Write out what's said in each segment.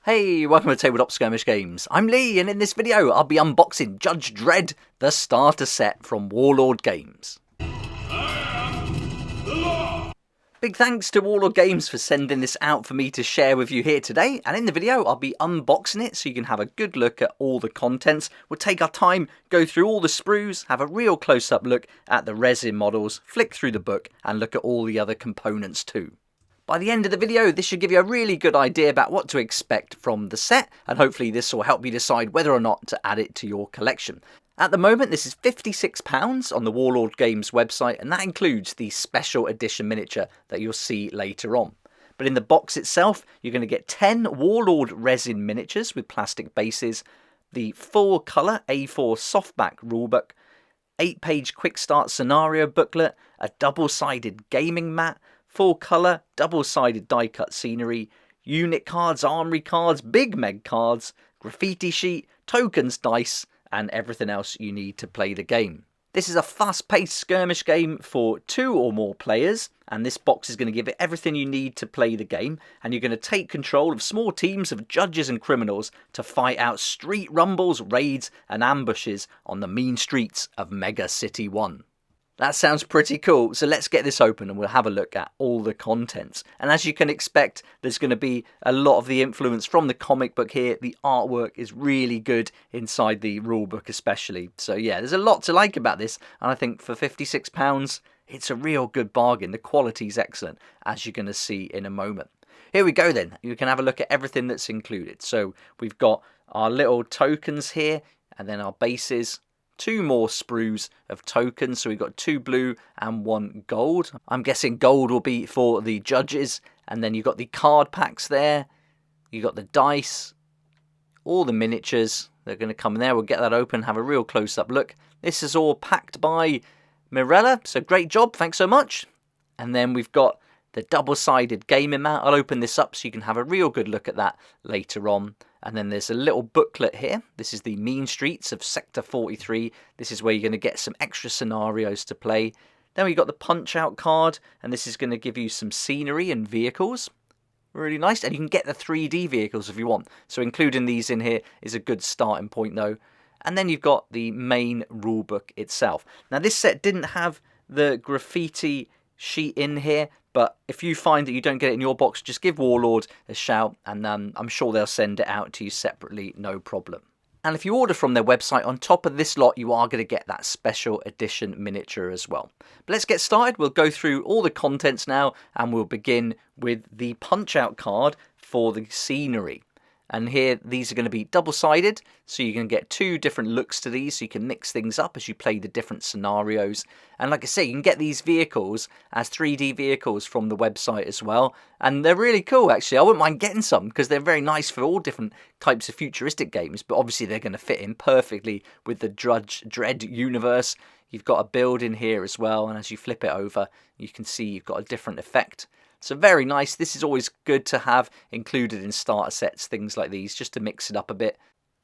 Hey, welcome to Tabletop Skirmish Games. I'm Lee, and in this video I'll be unboxing Judge Dredd, the starter set from Warlord Games. Big thanks to Warlord Games for sending this out for me to share with you here today, and in the video I'll be unboxing it so you can have a good look at all the contents. We'll take our time, go through all the sprues, have a real close-up look at the resin models, flick through the book and look at all the other components too. By the end of the video, this should give you a really good idea about what to expect from the set, and hopefully this will help you decide whether or not to add it to your collection. At the moment, this is £56 on the Warlord Games website, and that includes the special edition miniature that you'll see later on. But in the box itself, you're going to get 10 Warlord resin miniatures with plastic bases, the full colour A4 softback rulebook, 8-page quick start scenario booklet, a double-sided gaming mat, full colour, double-sided die-cut scenery, unit cards, armory cards, big meg cards, graffiti sheet, tokens, dice, and everything else you need to play the game. This is a fast-paced skirmish game for 2 or more players, and this box is going to give it everything you need to play the game, and you're going to take control of small teams of judges and criminals to fight out street rumbles, raids, and ambushes on the mean streets of Mega City 1. That sounds pretty cool, so let's get this open and we'll have a look at all the contents. And as you can expect, there's going to be a lot of the influence from the comic book here. The artwork is really good inside the rulebook especially. So yeah, there's a lot to like about this, and I think for £56, it's a real good bargain. The quality is excellent, as you're going to see in a moment. Here we go then. You can have a look at everything that's included. So we've got our little tokens here, and then our bases. 2 more sprues of tokens, so we've got 2 blue and 1 gold. I'm guessing gold will be for the judges, and then you've got the card packs there, you've got the dice, all the miniatures, they're going to come in there. We'll get that open, have a real close-up look. This is all packed by Mirella, so great job, thanks so much. And then we've got the double-sided gaming mat. I'll open this up so you can have a real good look at that later on. And then there's a little booklet here. This is the mean streets of Sector 43. This is where you're going to get some extra scenarios to play. Then we've got the punch-out card, and this is going to give you some scenery and vehicles. Really nice, and you can get the 3D vehicles if you want. So including these in here is a good starting point though. And then you've got the main rulebook itself. Now this set didn't have the graffiti sheet in here, but if you find that you don't get it in your box, just give Warlord a shout, and I'm sure they'll send it out to you separately, no problem. And if you order from their website, on top of this lot, you are going to get that special edition miniature as well. But let's get started. We'll go through all the contents now, and we'll begin with the punch-out card for the scenery. And here, these are going to be double-sided, so you can get 2 different looks to these, so you can mix things up as you play the different scenarios. And like I say, you can get these vehicles as 3D vehicles from the website as well. And they're really cool, actually. I wouldn't mind getting some, because they're very nice for all different types of futuristic games. But obviously, they're going to fit in perfectly with the Judge Dredd universe. You've got a build in here as well, and as you flip it over, you can see you've got a different effect. So very nice. This is always good to have included in starter sets, things like these, just to mix it up a bit.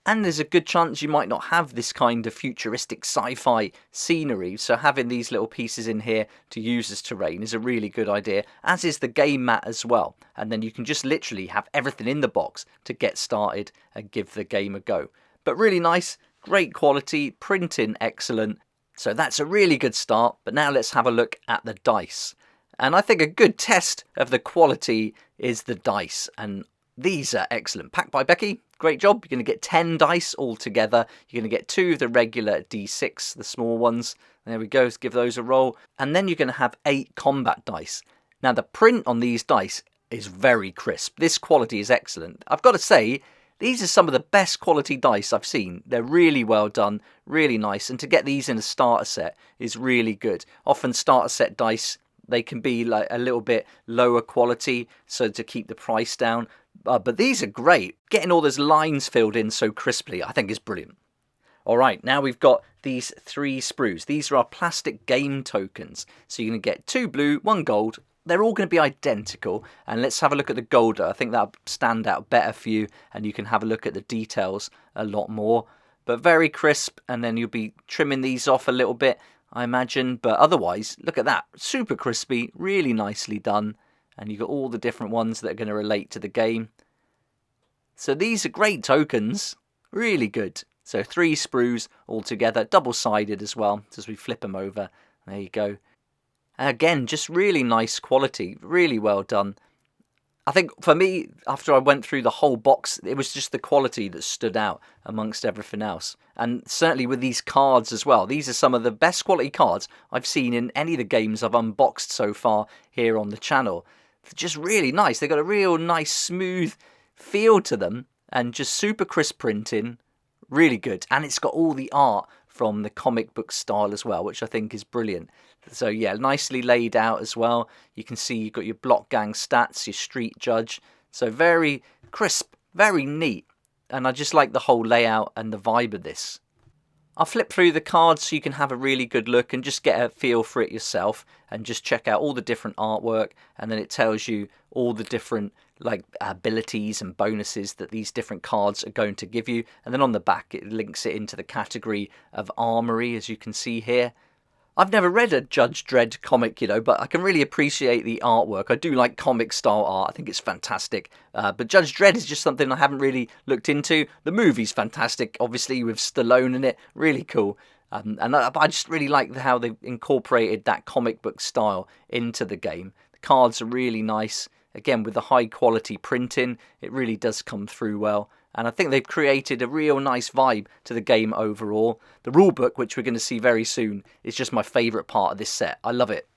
And there's a good chance you might not have this kind of futuristic sci-fi scenery, so having these little pieces in here to use as terrain is a really good idea, as is the game mat as well. And then you can just literally have everything in the box to get started and give the game a go. But really nice, great quality, printing excellent. So that's a really good start, but now let's have a look at the dice. And I think a good test of the quality is the dice, and these are excellent. Packed by Becky, great job. You're going to get 10 dice all together. You're going to get 2 of the regular D6, the small ones. There we go, let's give those a roll. And then you're going to have 8 combat dice. Now the print on these dice is very crisp. This quality is excellent. I've got to say, these are some of the best quality dice I've seen. They're really well done, really nice. And to get these in a starter set is really good. Often starter set dice, they can be like a little bit lower quality, so to keep the price down. But these are great. Getting all those lines filled in so crisply, I think is brilliant. All right, now we've got these 3 sprues. These are our plastic game tokens. So you're going to get 2 blue, 1 gold. They're all going to be identical. And let's have a look at the golder. I think that'll stand out better for you, and you can have a look at the details a lot more. But very crisp, and then you'll be trimming these off a little bit, I imagine, but otherwise, look at that, super crispy, really nicely done, and you've got all the different ones that are going to relate to the game. So these are great tokens, really good. So 3 sprues all together, double-sided as well, so as we flip them over. There you go. Again, just really nice quality, really well done. I think for me, after I went through the whole box, it was just the quality that stood out amongst everything else. And certainly with these cards as well. These are some of the best quality cards I've seen in any of the games I've unboxed so far here on the channel. They're just really nice. They've got a real nice, smooth feel to them and just super crisp printing. Really good. And it's got all the art from the comic book style as well, which I think is brilliant. So yeah, nicely laid out as well. You can see you've got your block gang stats, your street judge. So very crisp, very neat. And I just like the whole layout and the vibe of this. I'll flip through the cards so you can have a really good look and just get a feel for it yourself and just check out all the different artwork, and then it tells you all the different like abilities and bonuses that these different cards are going to give you, and then on the back it links it into the category of armory, as you can see here. I've never read a Judge Dredd comic, you know, but I can really appreciate the artwork. I do like comic style art. I think it's fantastic. But Judge Dredd is just something I haven't really looked into. The movie's fantastic, obviously, with Stallone in it. Really cool. And I just really like how they've incorporated that comic book style into the game. The cards are really nice. Again, with the high quality printing, it really does come through well. And I think they've created a real nice vibe to the game overall. The rulebook, which we're going to see very soon, is just my favourite part of this set. I love it.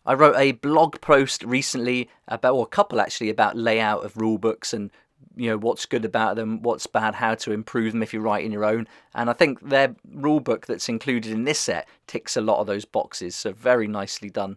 I wrote a blog post recently, about, or a couple actually, about layout of rulebooks and, you know, what's good about them, what's bad, how to improve them if you're writing your own. And I think their rulebook that's included in this set ticks a lot of those boxes. So very nicely done.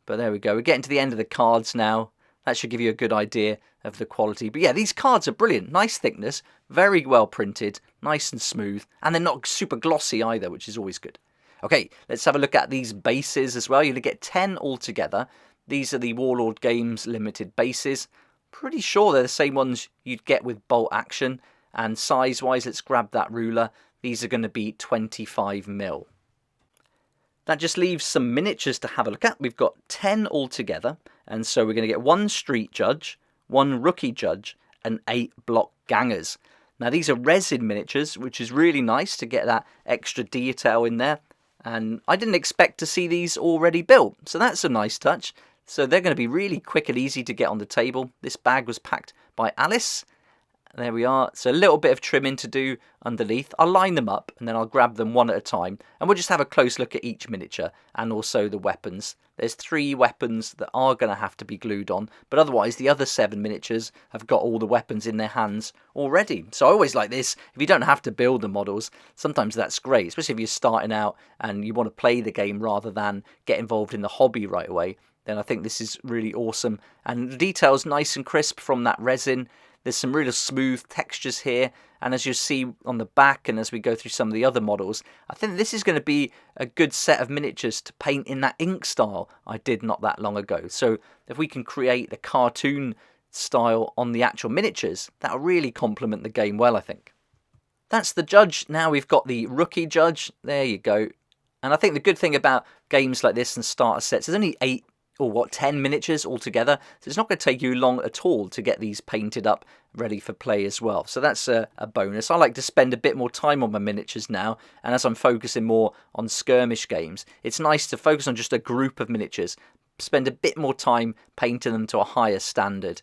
But there we go. We're getting to the end of the cards now. That should give you a good idea of the quality. But yeah, these cards are brilliant. Nice thickness, very well printed, nice and smooth. And they're not super glossy either, which is always good. Okay, let's have a look at these bases as well. You're going to get 10 altogether. These are the Warlord Games limited bases. Pretty sure they're the same ones you'd get with Bolt Action. And size-wise, let's grab that ruler. These are going to be 25mm. That just leaves some miniatures to have a look at. We've got 10 altogether, and so we're going to get 1 street judge, 1 rookie judge, and 8 block gangers. Now these are resin miniatures, which is really nice to get that extra detail in there. And I didn't expect to see these already built, so that's a nice touch. So they're going to be really quick and easy to get on the table. This bag was packed by Alice. There we are. So a little bit of trimming to do underneath. I'll line them up and then I'll grab them one at a time. And we'll just have a close look at each miniature and also the weapons. There's 3 weapons that are going to have to be glued on. But otherwise, the other 7 miniatures have got all the weapons in their hands already. So I always like this. If you don't have to build the models, sometimes that's great. Especially if you're starting out and you want to play the game rather than get involved in the hobby right away. Then I think this is really awesome. And the detail's nice and crisp from that resin. There's some really smooth textures here, and as you see on the back and as we go through some of the other models, I think this is going to be a good set of miniatures to paint in that ink style I did not that long ago. So if we can create the cartoon style on the actual miniatures, that'll really complement the game well, I think. That's the judge. Now we've got the rookie judge. There you go. And I think the good thing about games like this and starter sets, there's only 8 or 10 miniatures altogether, so it's not going to take you long at all to get these painted up ready for play as well. So that's a bonus. I like to spend a bit more time on my miniatures now, and as I'm focusing more on skirmish games, it's nice to focus on just a group of miniatures, spend a bit more time painting them to a higher standard.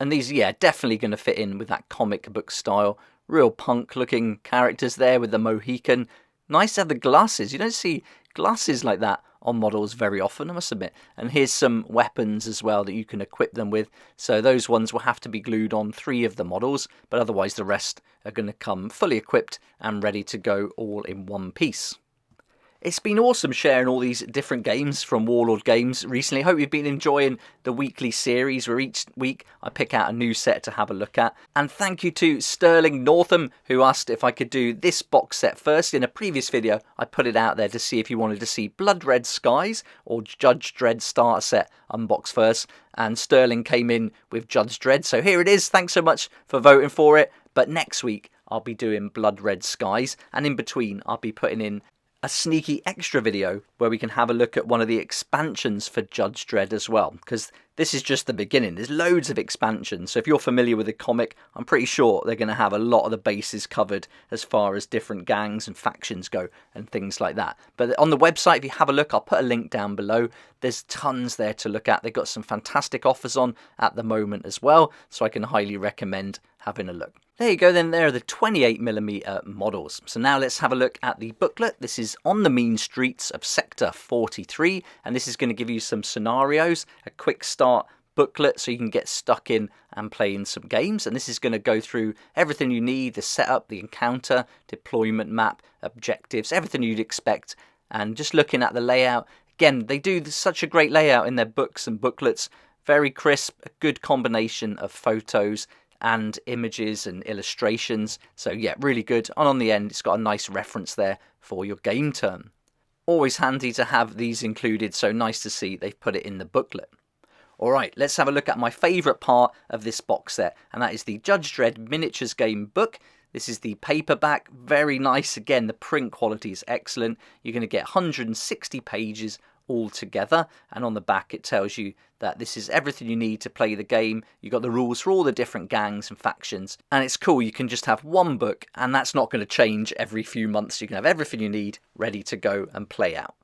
And these, yeah, definitely going to fit in with that comic book style. Real punk looking characters there with the Mohican. Nice to have the glasses. You don't see glasses like that on models very often, I must admit. And here's some weapons as well that you can equip them with. So those ones will have to be glued on 3 of the models, but otherwise the rest are going to come fully equipped and ready to go all in one piece. It's been awesome sharing all these different games from Warlord Games recently. Hope you've been enjoying the weekly series where each week I pick out a new set to have a look at. And thank you to Sterling Northam, who asked if I could do this box set first. In a previous video, I put it out there to see if you wanted to see Blood Red Skies or Judge Dredd starter set unboxed first. And Sterling came in with Judge Dredd. So here it is. Thanks so much for voting for it. But next week, I'll be doing Blood Red Skies. And in between, I'll be putting in a sneaky extra video where we can have a look at one of the expansions for Judge Dredd as well, because This is just the beginning. There's loads of expansions. So if you're familiar with the comic, I'm pretty sure they're going to have a lot of the bases covered as far as different gangs and factions go and things like that. But on the website, if you have a look, I'll put a link down below. There's tons there to look at. They've got some fantastic offers on at the moment as well. So I can highly recommend having a look. There you go then, there are the 28mm models. So now let's have a look at the booklet. This is On the Mean Streets of Sector 43, and this is going to give you some scenarios, a quick start booklet so you can get stuck in and playing some games. And this is going to go through everything you need, the setup, the encounter, deployment map, objectives, everything you'd expect. And just looking at the layout, again, they do such a great layout in their books and booklets. Very crisp, a good combination of photos and images and illustrations. So yeah, really good. And on the end, it's got a nice reference there for your game turn. Always handy to have these included, so nice to see they've put it in the booklet. Alright, let's have a look at my favourite part of this box set, and that is the Judge Dredd Miniatures Game book. This is the paperback, very nice. Again, the print quality is excellent. You're going to get 160 pages all together, and on the back it tells you that this is everything you need to play the game. You've got the rules for all the different gangs and factions, and it's cool. You can just have one book, and that's not going to change every few months. You can have everything you need ready to go and play out.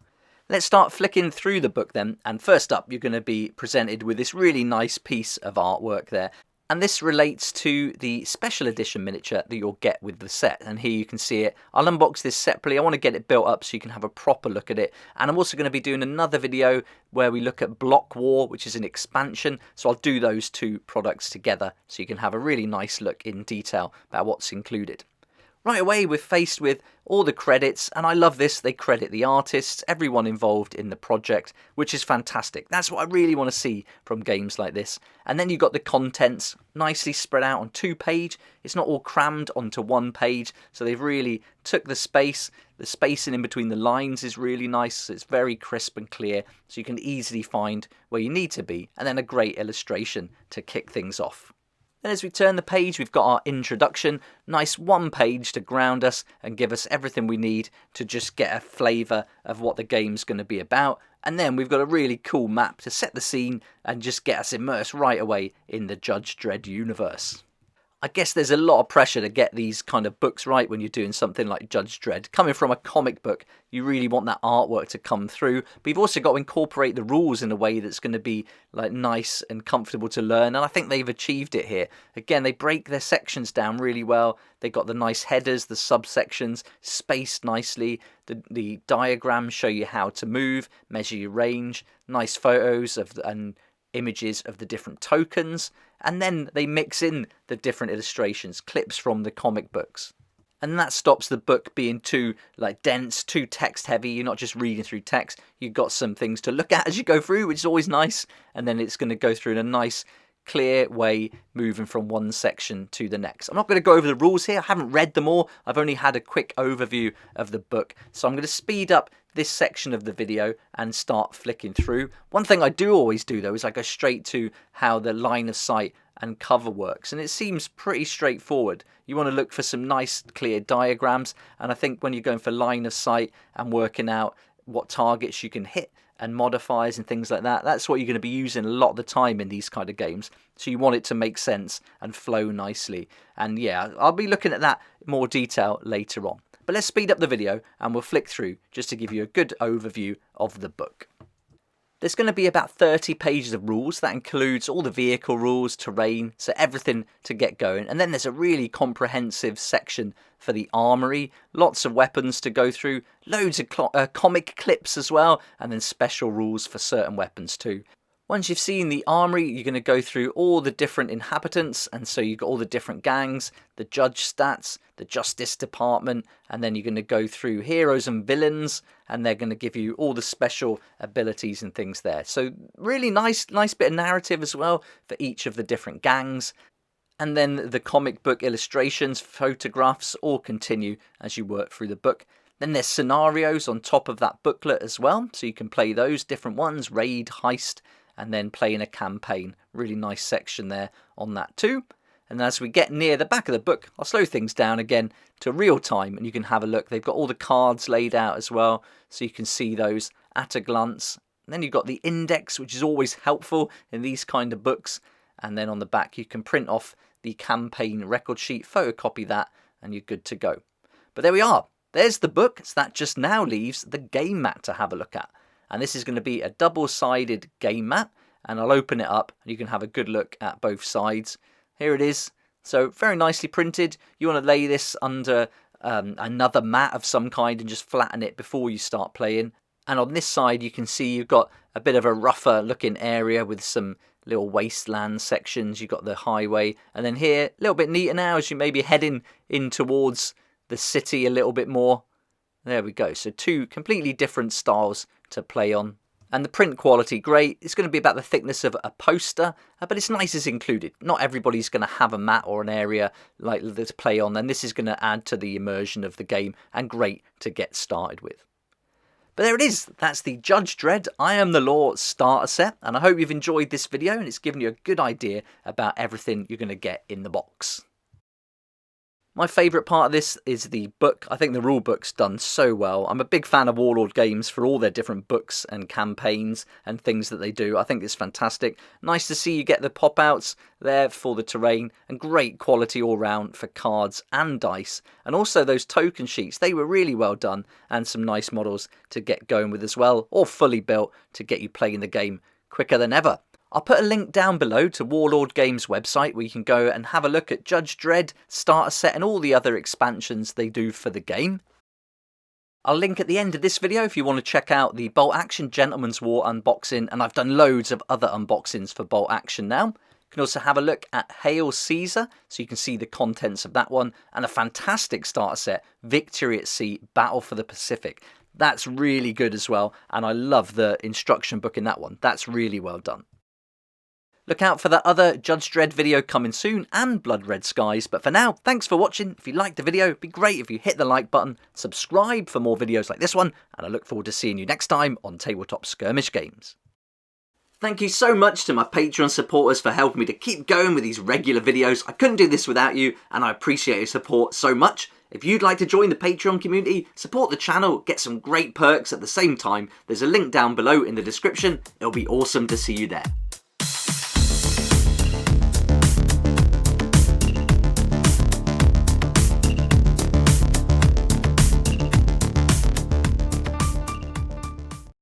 Let's start flicking through the book then, and first up you're going to be presented with this really nice piece of artwork there. And this relates to the special edition miniature that you'll get with the set. And here you can see it. I'll unbox this separately. I want to get it built up so you can have a proper look at it. And I'm also going to be doing another video where we look at Block War, which is an expansion. So I'll do those two products together so you can have a really nice look in detail about what's included. Right away, we're faced with all the credits, and I love this. They credit the artists, everyone involved in the project, which is fantastic. That's what I really want to see from games like this. And then you've got the contents nicely spread out on 2 pages. It's not all crammed onto 1 page, so they've really took the space. The spacing in between the lines is really nice. So it's very crisp and clear, so you can easily find where you need to be, and then a great illustration to kick things off. Then as we turn the page, we've got our introduction, nice 1 page to ground us and give us everything we need to just get a flavour of what the game's going to be about. And then we've got a really cool map to set the scene and just get us immersed right away in the Judge Dredd universe. I guess there's a lot of pressure to get these kind of books right when you're doing something like Judge Dredd. Coming from a comic book, you really want that artwork to come through, but you've also got to incorporate the rules in a way that's going to be like nice and comfortable to learn, and I think they've achieved it here. Again, they break their sections down really well. They've got the nice headers, the subsections, spaced nicely. The diagrams show you how to move, measure your range, nice photos and images of the different tokens, and then they mix in the different illustrations, clips from the comic books. And that stops the book being too dense, too text heavy. You're not just reading through text. You've got some things to look at as you go through, which is always nice. And then it's going to go through in a nice, clear way, moving from one section to the next. I'm not going to go over the rules here. I haven't read them all. I've only had a quick overview of the book. So I'm going to speed up this section of the video and start flicking through. One thing I do always do though is I go straight to how the line of sight and cover works, and it seems pretty straightforward. You want to look for some nice clear diagrams, and I think when you're going for line of sight and working out what targets you can hit and modifiers and things like that, that's what you're going to be using a lot of the time in these kind of games. So you want it to make sense and flow nicely. And yeah, I'll be looking at that in more detail later on. But let's speed up the video and we'll flick through just to give you a good overview of the book. There's going to be about 30 pages of rules. That includes all the vehicle rules, terrain, so everything to get going. And then there's a really comprehensive section for the armory. Lots of weapons to go through, loads of comic clips as well, and then special rules for certain weapons too. Once you've seen the armory, you're going to go through all the different inhabitants, and so you've got all the different gangs, the judge stats, the justice department, and then you're going to go through heroes and villains, and they're going to give you all the special abilities and things there. So really nice bit of narrative as well for each of the different gangs. And then the comic book illustrations, photographs, all continue as you work through the book. Then there's scenarios on top of that booklet as well, so you can play those different ones, raid, heist, and then play in a campaign. Really nice section there on that too. And as we get near the back of the book, I'll slow things down again to real time and you can have a look. They've got all the cards laid out as well, so you can see those at a glance. And then you've got the index, which is always helpful in these kind of books. And then on the back, you can print off the campaign record sheet, photocopy that, and you're good to go. But there we are. There's the book. So that just now leaves the game mat to have a look at. And this is going to be a double-sided game mat. And I'll open it up and you can have a good look at both sides. Here it is. So very nicely printed. You want to lay this under another mat of some kind and just flatten it before you start playing. And on this side you can see you've got a bit of a rougher looking area with some little wasteland sections. You've got the highway, and then here a little bit neater now as you may be heading in towards the city a little bit more. There we go. So two completely different styles to play on. And the print quality, great. It's going to be about the thickness of a poster, but it's nice as included. Not everybody's going to have a mat or an area like this to play on, and this is going to add to the immersion of the game, and great to get started with. But there it is. That's the Judge Dredd I Am the Law starter set, and I hope you've enjoyed this video and it's given you a good idea about everything you're going to get in the box. My favourite part of this is the book. I think the rule book's done so well. I'm a big fan of Warlord Games for all their different books and campaigns and things that they do. I think it's fantastic. Nice to see you get the pop-outs there for the terrain, and great quality all round for cards and dice. And also those token sheets, they were really well done, and some nice models to get going with as well, all fully built to get you playing the game quicker than ever. I'll put a link down below to Warlord Games' website where you can go and have a look at Judge Dredd, starter set, and all the other expansions they do for the game. I'll link at the end of this video if you want to check out the Bolt Action Gentleman's War unboxing, and I've done loads of other unboxings for Bolt Action now. You can also have a look at Hail Caesar, so you can see the contents of that one, and a fantastic starter set, Victory at Sea, Battle for the Pacific. That's really good as well, and I love the instruction book in that one. That's really well done. Look out for that other Judge Dredd video coming soon, and Blood Red Skies. But for now, thanks for watching. If you liked the video, it'd be great if you hit the like button, subscribe for more videos like this one, and I look forward to seeing you next time on Tabletop Skirmish Games. Thank you so much to my Patreon supporters for helping me to keep going with these regular videos. I couldn't do this without you, and I appreciate your support so much. If you'd like to join the Patreon community, support the channel, get some great perks at the same time, there's a link down below in the description. It'll be awesome to see you there.